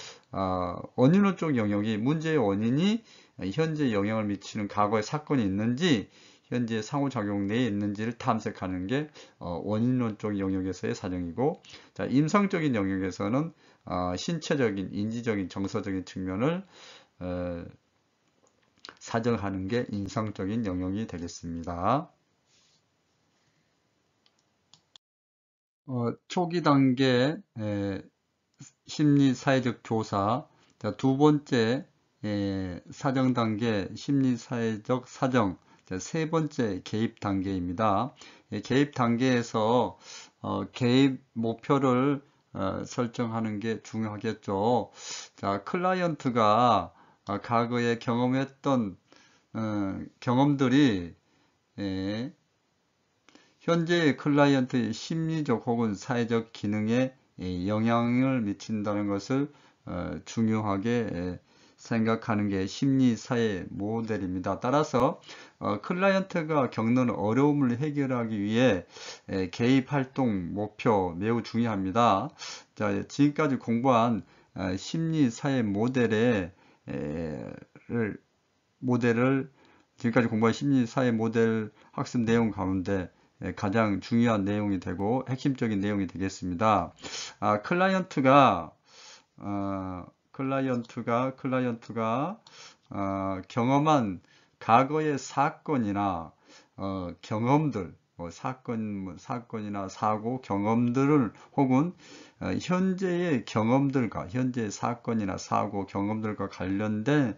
원인론적 영역이 문제의 원인이 현재 영향을 미치는 과거의 사건이 있는지, 현재 상호작용 내에 있는지를 탐색하는 게 원인론적 영역에서의 사정이고, 자, 임상적인 영역에서는 신체적인, 인지적인, 정서적인 측면을 사정하는 게 임상적인 영역이 되겠습니다. 초기 단계 심리 사회적 조사, 자, 두 번째 사정 단계 심리 사회적 사정, 자, 세 번째 개입 단계입니다. 개입 단계에서 개입 목표를 설정하는 게 중요하겠죠. 자, 클라이언트가 과거에 경험했던 경험들이 현재의 클라이언트의 심리적 혹은 사회적 기능에 영향을 미친다는 것을 중요하게 생각하는 게 심리사회 모델입니다. 따라서 클라이언트가 겪는 어려움을 해결하기 위해 개입 활동 목표 매우 중요합니다. 자, 지금까지 공부한 심리사회 지금까지 공부한 심리사회 모델 학습 내용 가운데 가장 중요한 내용이 되고 핵심적인 내용이 되겠습니다. 클라이언트가 경험한 과거의 사건이나 경험들, 사건이나 사고 경험들을 혹은 현재의 경험들과 현재의 사건이나 사고 경험들과 관련된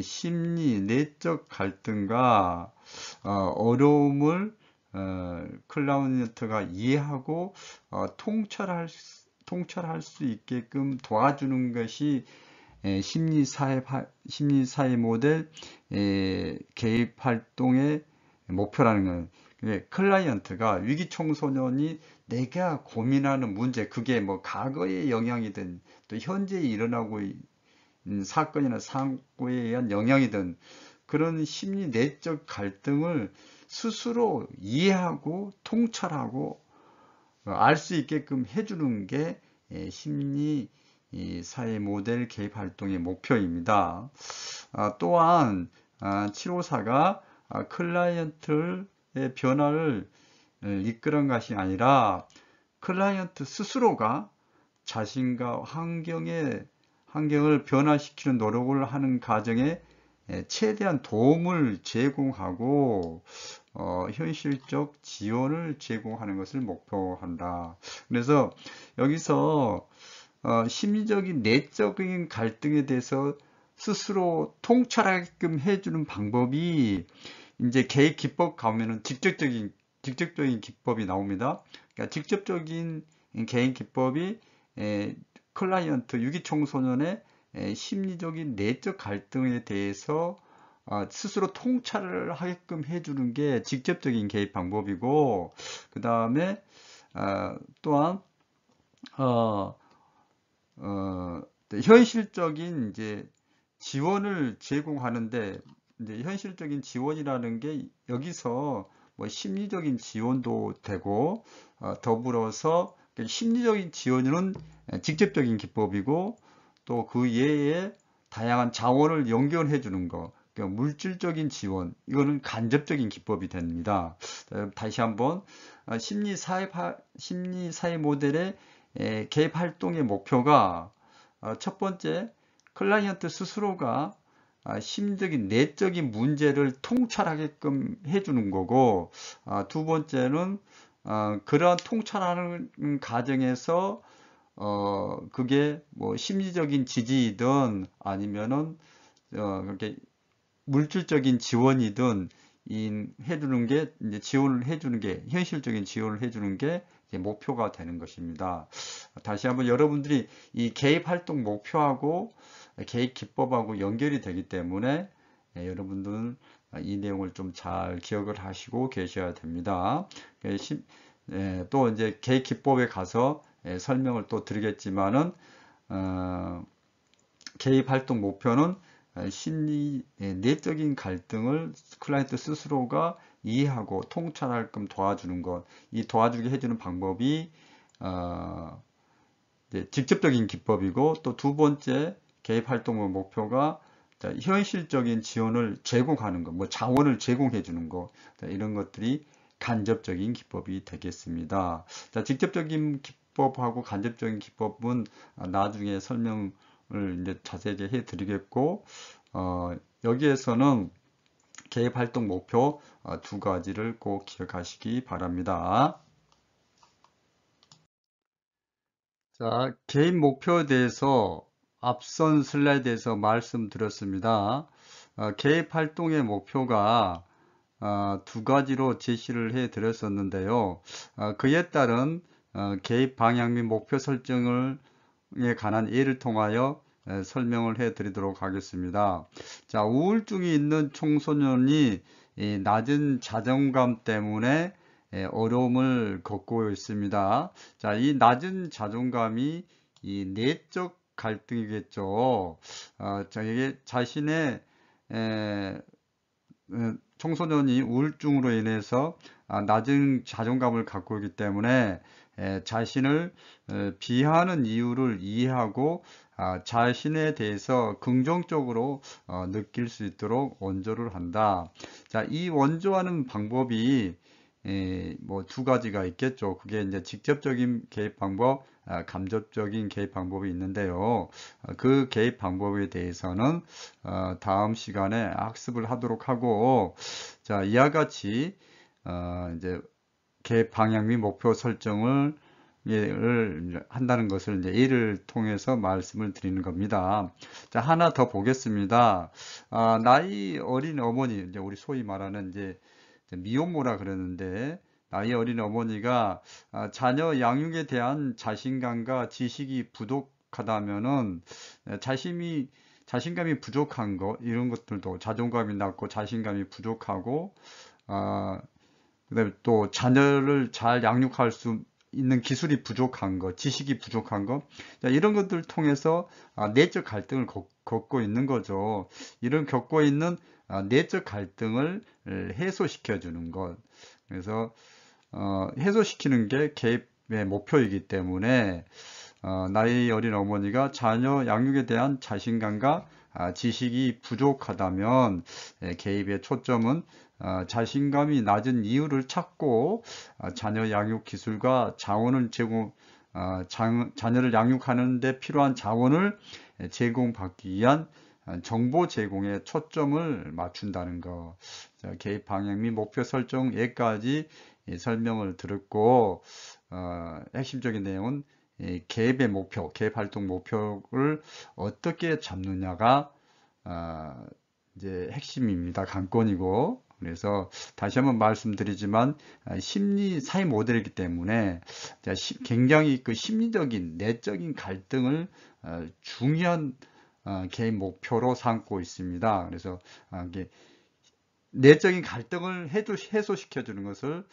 심리, 내적 갈등과 어려움을 클라이언트가 이해하고 통찰할 수 있게끔 도와주는 것이 심리사회 모델 개입 활동의 목표라는 거예요. 클라이언트가 위기 청소년이 내가 고민하는 문제, 그게 뭐 과거의 영향이든 또 현재 일어나고 있는 사건이나 사고에 의한 영향이든 그런 심리 내적 갈등을 스스로 이해하고 통찰하고 알 수 있게끔 해주는 게 심리 사회 모델 개입 활동의 목표입니다. 또한 754가 클라이언트의 변화를 이끄는 것이 아니라 클라이언트 스스로가 자신과 환경을 변화시키는 노력을 하는 과정에 최대한 도움을 제공하고 현실적 지원을 제공하는 것을 목표한다. 그래서 여기서 심리적인 내적인 갈등에 대해서 스스로 통찰하게끔 해주는 방법이 이제 개입 기법 가면은 직접적인 기법이 나옵니다. 그러니까 직접적인 개인 기법이 클라이언트 유기 청소년의 심리적인 내적 갈등에 대해서 스스로 통찰을 하게끔 해주는 게 직접적인 개입 방법이고, 그 다음에 또한 현실적인 이제 지원을 제공하는데, 이제 현실적인 지원이라는 게 여기서 뭐 심리적인 지원도 되고 더불어서 심리적인 지원은 직접적인 기법이고 또 그 외에 다양한 자원을 연결해 주는 거, 그러니까 물질적인 지원, 이거는 간접적인 기법이 됩니다. 다시 한번 심리사회 모델의 개입 활동의 목표가 첫 번째, 클라이언트 스스로가 심리적인 내적인 문제를 통찰하게끔 해주는 거고, 두 번째는 그러한 통찰하는 과정에서 그게 뭐 심리적인 지지이든 아니면은 그렇게 물질적인 지원이든 해주는 게 이제 지원을 해주는 게 현실적인 지원을 해주는 게 이제 목표가 되는 것입니다. 다시 한번 여러분들이 이 개입 활동 목표하고 개입 기법하고 연결이 되기 때문에 여러분들은 이 내용을 좀 잘 기억을 하시고 계셔야 됩니다. 또 이제 개입 기법에 가서 설명을 또 드리겠지만은 개입 활동 목표는 심리 내적인 갈등을 클라이언트 스스로가 이해하고 통찰하게끔 도와주는 것, 이 도와주게 해주는 방법이 직접적인 기법이고, 또 두 번째 개입 활동의 목표가 현실적인 지원을 제공하는 것, 뭐 자원을 제공해 주는 것, 이런 것들이 간접적인 기법이 되겠습니다. 직접적인 기법하고 간접적인 기법은 나중에 설명을 이제 자세히 해 드리겠고, 여기에서는 개입 활동 목표 두 가지를 꼭 기억하시기 바랍니다. 자, 개인 목표에 대해서 앞선 슬라이드에서 말씀드렸습니다. 개입 활동의 목표가 두 가지로 제시를 해 드렸었는데요. 그에 따른 개입 방향 및 목표 설정에 관한 예를 통하여 설명을 해 드리도록 하겠습니다. 자, 우울증이 있는 청소년이 낮은 자존감 때문에 어려움을 겪고 있습니다. 자, 이 낮은 자존감이 이 내적 갈등이겠죠. 자, 이게 자신의 청소년이 우울증으로 인해서 낮은 자존감을 갖고 있기 때문에 자신을 비하하는 이유를 이해하고 자신에 대해서 긍정적으로 느낄 수 있도록 원조를 한다. 자, 이 원조하는 방법이 뭐 두 가지가 있겠죠. 그게 이제 직접적인 개입 방법, 간접적인 개입 방법이 있는데요. 그 개입 방법에 대해서는 다음 시간에 학습을 하도록 하고, 자, 이와 같이 이제 개입 방향 및 목표 설정을 한다는 것을 이제 예를 통해서 말씀을 드리는 겁니다. 자, 하나 더 보겠습니다. 나이 어린 어머니, 이제 우리 소위 말하는 이제 미혼모라 그러는데, 나이 어린 어머니가 자녀 양육에 대한 자신감과 지식이 부족하다면은 자신감이 부족한 거, 이런 것들도 자존감이 낮고 자신감이 부족하고, 그다음에 또 자녀를 잘 양육할 수 있는 기술이 부족한 거, 지식이 부족한 거, 자, 이런 것들을 통해서 내적 갈등을 겪고 있는 거죠. 이런 겪고 있는 내적 갈등을 해소시켜 주는 것. 그래서 해소시키는 게 개입의 목표이기 때문에 나이 어린 어머니가 자녀 양육에 대한 자신감과 지식이 부족하다면 개입의 초점은 자신감이 낮은 이유를 찾고 자녀 양육 기술과 자원을 자녀를 양육하는 데 필요한 자원을 제공받기 위한 정보 제공에 초점을 맞춘다는 거. 자, 개입 방향 및 목표 설정 예까지 설명을 들었고, 핵심적인 내용은 개입의 목표, 개입 활동 목표를 어떻게 잡느냐가 이제 핵심입니다. 관건이고. 그래서 다시 한번 말씀드리지만 심리 사회 모델이기 때문에 굉장히 그 심리적인 내적인 갈등을 중요한 개인 목표로 삼고 있습니다. 그래서 이게 내적인 갈등을 해소시켜 주는 것을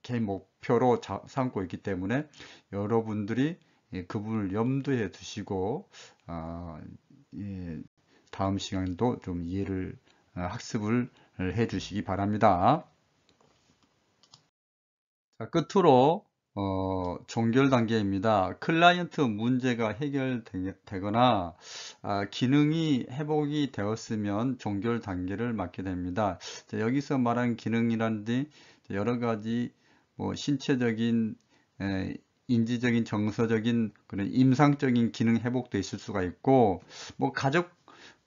개인 목표로 삼고 있기 때문에 여러분들이 그 부분을 염두에 두시고 다음 시간도 좀 이해를 학습을 해 주시기 바랍니다. 자, 끝으로 종결 단계입니다. 클라이언트 문제가 해결되거나 기능이 회복이 되었으면 종결 단계를 맞게 됩니다. 자, 여기서 말하는 기능이란 게 여러 가지 뭐 신체적인, 인지적인, 정서적인 그런 임상적인 기능 회복도 있을 수가 있고, 뭐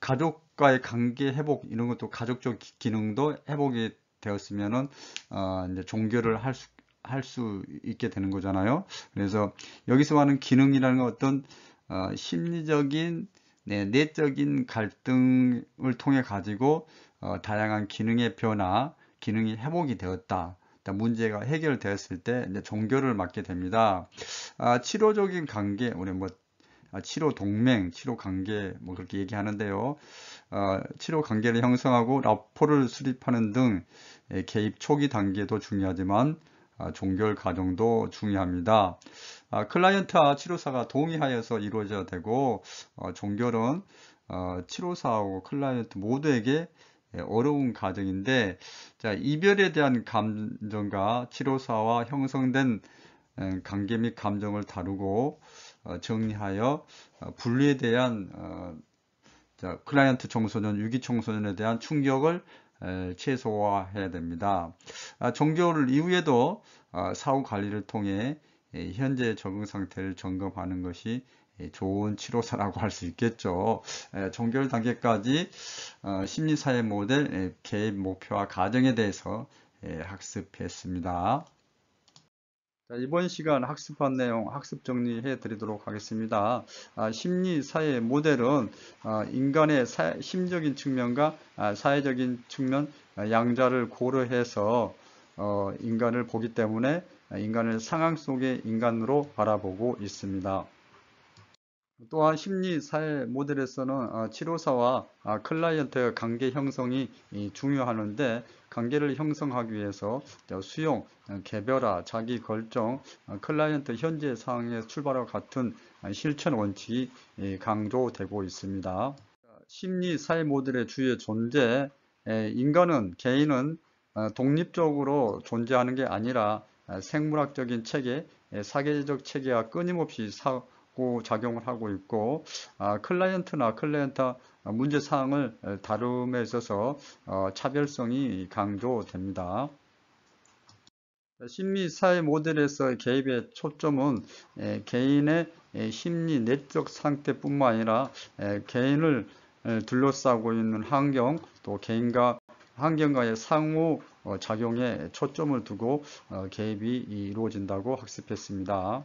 가족과의 관계 회복 이런 것도 가족적 기능도 회복이 되었으면은 이제 종결을 할 수 있게 되는 거잖아요. 그래서 여기서 말하는 기능이라는 건 어떤 심리적인 내적인 갈등을 통해 가지고 다양한 기능의 변화, 기능이 회복이 되었다. 문제가 해결되었을 때 이제 종결을 맞게 됩니다. 치료적인 관계, 우리 뭐 치료 동맹, 치료 관계 뭐 그렇게 얘기하는데요. 치료 관계를 형성하고 라포를 수립하는 등 개입 초기 단계도 중요하지만 종결 과정도 중요합니다. 클라이언트와 치료사가 동의하여서 이루어져야 되고 종결은 치료사하고 클라이언트 모두에게 어려운 과정인데, 자, 이별에 대한 감정과 치료사와 형성된 관계 및 감정을 다루고 정리하여 분리에 대한 자, 클라이언트 청소년, 유기 청소년에 대한 충격을 최소화해야 됩니다. 종결 이후에도 사후 관리를 통해 현재 적응 상태를 점검하는 것이 좋은 치료사라고 할 수 있겠죠. 종결 단계까지 심리사회 모델, 개입 목표와 과정에 대해서 학습했습니다. 자, 이번 시간 학습한 내용 학습 정리해 드리도록 하겠습니다. 심리사회 모델은 인간의 심적인 측면과 사회적인 측면 양자를 고려해서 인간을 보기 때문에 인간을 상황 속의 인간으로 바라보고 있습니다. 또한 심리사회 모델에서는 치료사와 클라이언트의 관계 형성이 중요하는데, 관계를 형성하기 위해서 수용, 개별화, 자기 결정, 클라이언트 현재 상황의 출발과 같은 실천 원칙이 강조되고 있습니다. 심리사회 모델의 주요 존재, 개인은 독립적으로 존재하는 게 아니라 생물학적인 체계, 사회적 체계와 끊임없이 작용을 하고 있고, 클라이언트 문제 사항을 다룸에 있어서 차별성이 강조됩니다. 심리사회 모델에서의 개입의 초점은 개인의 심리 내적 상태뿐만 아니라 개인을 둘러싸고 있는 환경, 또 개인과 환경과의 상호 작용에 초점을 두고 개입이 이루어진다고 학습했습니다.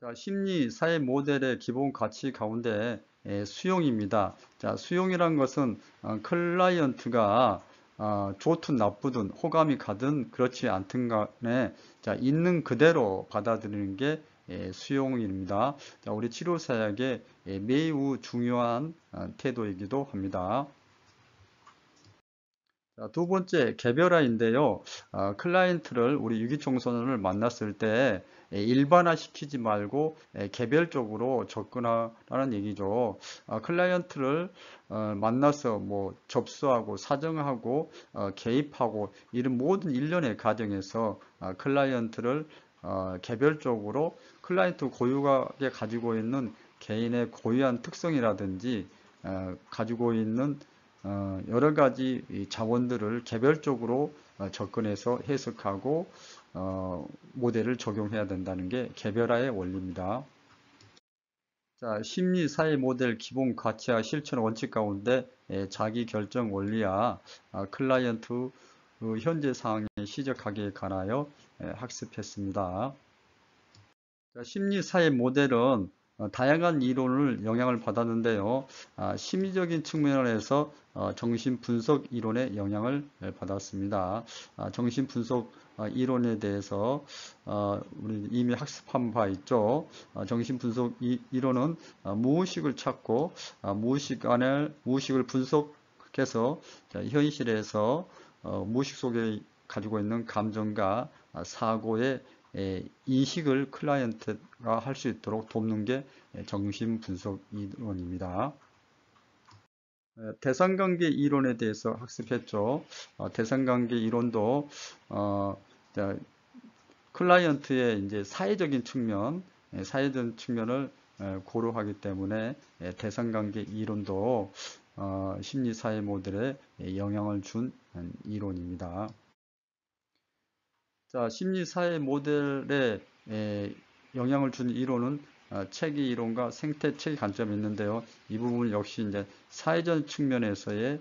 자, 심리 사회 모델의 기본 가치 가운데 수용입니다. 자, 수용이란 것은 클라이언트가 좋든 나쁘든 호감이 가든 그렇지 않든 간에 자, 있는 그대로 받아들이는 게 수용입니다. 자, 우리 치료사역에 매우 중요한 태도이기도 합니다. 자, 두 번째, 개별화인데요. 클라이언트를 우리 유기청소년을 만났을 때 일반화 시키지 말고 개별적으로 접근하라는 얘기죠. 클라이언트를 만나서 뭐 접수하고 사정하고 개입하고 이런 모든 일련의 과정에서 클라이언트를 개별적으로 클라이언트 고유하게 가지고 있는 개인의 고유한 특성이라든지 가지고 있는 여러 가지 자원들을 개별적으로 접근해서 해석하고 모델을 적용해야 된다는 게 개별화의 원리입니다. 자, 심리 사회 모델 기본 가치와 실천 원칙 가운데 자기 결정 원리와 클라이언트 현재 상황의 시적하기에 관하여 학습했습니다. 심리사회 모델은 다양한 이론을 영향을 받았는데요. 심리적인 측면에서 정신분석 이론의 영향을 받았습니다. 정신분석 이론에 대해서 우리 이미 학습한 바 있죠. 정신분석 이론은 무의식을 찾고 무의식을 분석해서 현실에서 무의식 속에 가지고 있는 감정과 사고의 인식을 클라이언트가 할 수 있도록 돕는 게 정신분석 이론입니다. 대상관계 이론에 대해서 학습했죠. 대상관계 이론도 클라이언트의 이제 사회적인 측면을 고려하기 때문에 대상관계 이론도 심리사회 모델에 영향을 준 이론입니다. 자, 심리사회 모델에 영향을 준 이론은 체계 이론과 생태체계 관점이 있는데요. 이 부분 역시 이제 사회적 측면에서의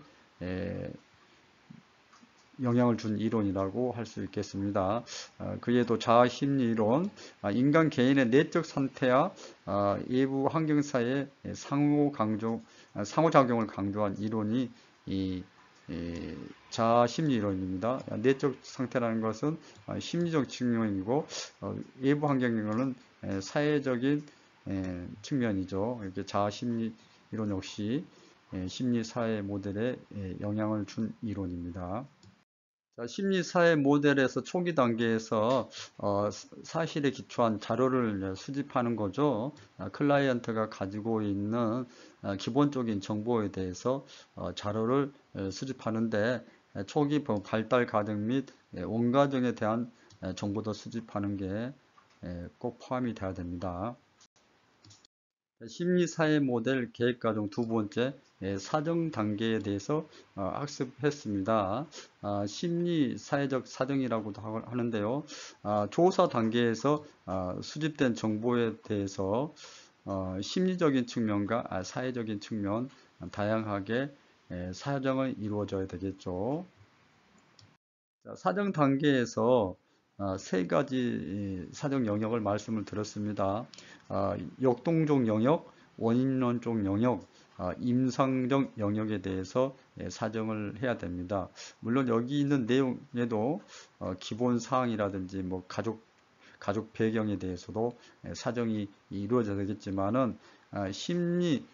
영향을 준 이론이라고 할 수 있겠습니다. 그에도 자아 심리 이론, 인간 개인의 내적 상태와 외부 환경사의 상호작용을 강조한 이론이 자아 심리 이론입니다. 내적 상태라는 것은 심리적 측면이고 외부 환경은 사회적인 측면이죠. 이렇게 자아 심리 이론 역시 심리 사회 모델에 영향을 준 이론입니다. 자, 심리사회 모델에서 초기 단계에서 사실에 기초한 자료를 수집하는 거죠. 클라이언트가 가지고 있는 기본적인 정보에 대해서 자료를 수집하는데 초기 발달 과정 및 원과정에 대한 정보도 수집하는 게 꼭 포함이 되어야 됩니다. 심리사회 모델 계획과정 두 번째 사정 단계에 대해서 학습했습니다. 심리사회적 사정이라고도 하는데요. 조사 단계에서 수집된 정보에 대해서 심리적인 측면과 사회적인 측면 다양하게 사정을 이루어져야 되겠죠. 자, 사정 단계에서 세 가지 사정 영역을 말씀을 드렸습니다. 역동적 영역, 원인론적 영역, 임상적 영역에 대해서 사정을 해야 됩니다. 물론 여기 있는 내용에도 기본 사항이라든지 뭐 가족 배경에 대해서도 사정이 이루어져야 되겠지만은 심리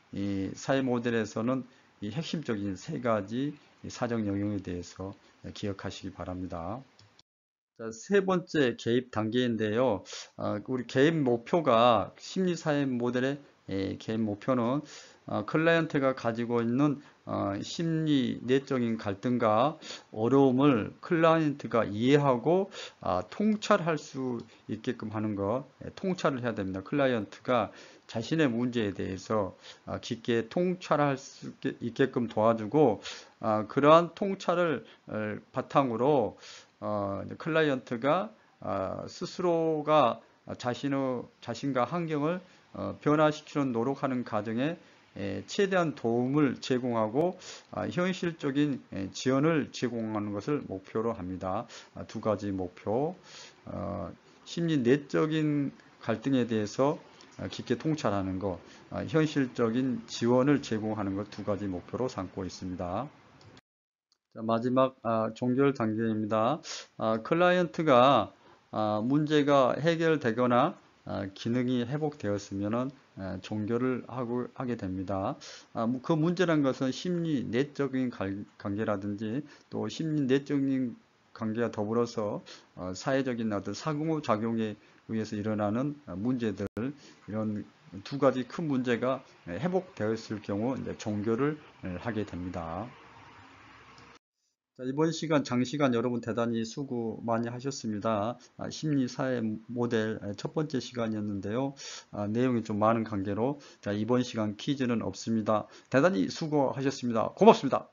사회 모델에서는 이 핵심적인 세 가지 사정 영역에 대해서 기억하시기 바랍니다. 자, 세 번째 개입 단계인데요. 우리 개입 목표가 심리사회 모델의 개입 목표는 클라이언트가 가지고 있는 심리 내적인 갈등과 어려움을 클라이언트가 이해하고 통찰할 수 있게끔 하는 것, 통찰을 해야 됩니다. 클라이언트가 자신의 문제에 대해서 깊게 통찰할 수 있게끔 도와주고 그러한 통찰을 바탕으로 클라이언트가 스스로가 자신과 환경을 변화시키는 노력하는 과정에 최대한 도움을 제공하고 현실적인 지원을 제공하는 것을 목표로 합니다. 두 가지 목표, 심리 내적인 갈등에 대해서 깊게 통찰하는 것, 현실적인 지원을 제공하는 것 두 가지 목표로 삼고 있습니다. 자, 마지막 종결 단계입니다. 클라이언트가 문제가 해결되거나 기능이 회복되었으면 종결을 하게 됩니다. 그 문제란 것은 심리 내적인 관계라든지 또 심리 내적인 관계와 더불어서 사회적인 어떤 상호작용에 의해서 일어나는 문제들, 이런 두 가지 큰 문제가 회복되었을 경우 이제 종결을 하게 됩니다. 자, 이번 시간, 장시간 여러분 대단히 수고 많이 하셨습니다. 심리사회 모델 첫 번째 시간이었는데요. 내용이 좀 많은 관계로 자, 이번 시간 퀴즈는 없습니다. 대단히 수고하셨습니다. 고맙습니다.